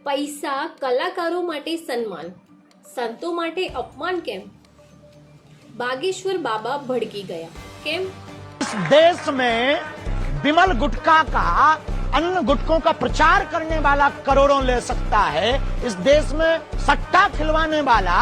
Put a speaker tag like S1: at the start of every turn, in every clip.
S1: પૈસા કલાકારો માટે સન્માન, સંતો માટે અપમાન કેમ? બાગેશ્વર બાબા ભડકી ગયા કેમ?
S2: इस देश में विमल गुटखा का अन्य गुटकों का प्रचार करने वाला करोड़ों ले सकता है। इस देश में सट्टा खिलवाने वाला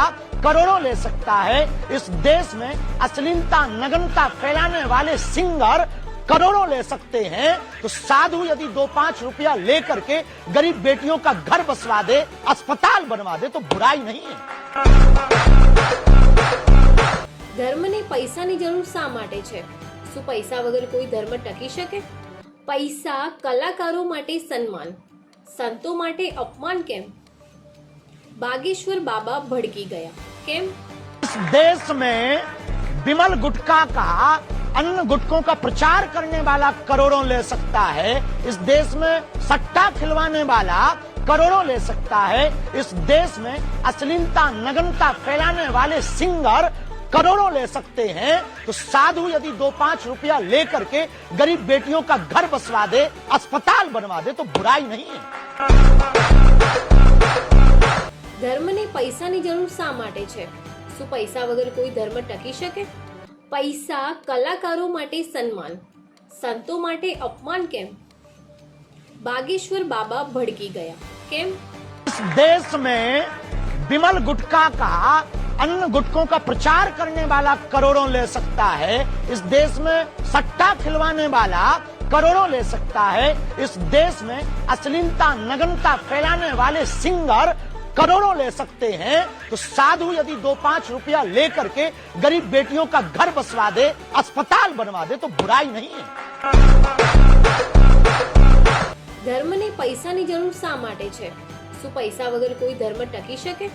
S2: करोड़ों ले सकता है। इस देश में अश्लीलता नग्नता फैलाने वाले सिंगर करोड़ों ले सकते हैं। तो साधु यदि 2-5 रुपया लेकर के गरीब बेटियों का घर बसवा दे, अस्पताल बनवा दे, तो बुराई नहीं है।
S1: ધર્મને પૈસાની જરૂર શા માટે છે? શું પૈસા વગર કોઈ ધર્મ ટકી શકે? પૈસા કલાકારો માટે સન્માન, સંતો માટે અપમાન કેમ? બાગેશ્વર બાબા ભડકી ગયા કેમ?
S2: इस देश में विमल गुटखा का अन्य गुटकों का प्रचार करने वाला करोड़ों ले सकता है। इस देश में सट्टा खिलवाने वाला करोड़ों ले सकता है। इस देश में अश्लीलता नग्नता फैलाने वाले सिंगर करोड़ों ले सकते हैं। तो साधु यदि 2-5 रुपया लेकर के गरीब बेटियों का घर बसवा दे, अस्पताल बनवा दे, तो बुराई नहीं है।
S1: ધર્મને પૈસાની જરૂર શા માટે છે? શું પૈસા વગર કોઈ ધર્મ ટકી શકે? પૈસા કલાકારો માટે સન્માન, સંતો માટે અપમાન કેમ? બાગેશ્વર બાબા ભડકી ગયા કેમ?
S2: इस देश में विमल गुटखा का अन्य गुटकों का प्रचार करने वाला करोड़ों ले सकता है। इस देश में सट्टा खिलवाने वाला करोड़ों ले सकता है। इस देश में अश्लीलता नग्नता फैलाने वाले सिंगर करोड़ों ले सकते हैं। तो साधु यदि 2-5 रुपया लेकर के गरीब बेटियों का घर बसवा दे, अस्पताल बनवा दे, तो बुराई नहीं है।
S1: ધર્મને પૈસાની જરૂર શા માટે છે? શું પૈસા વગર કોઈ ધર્મ ટકી શકે?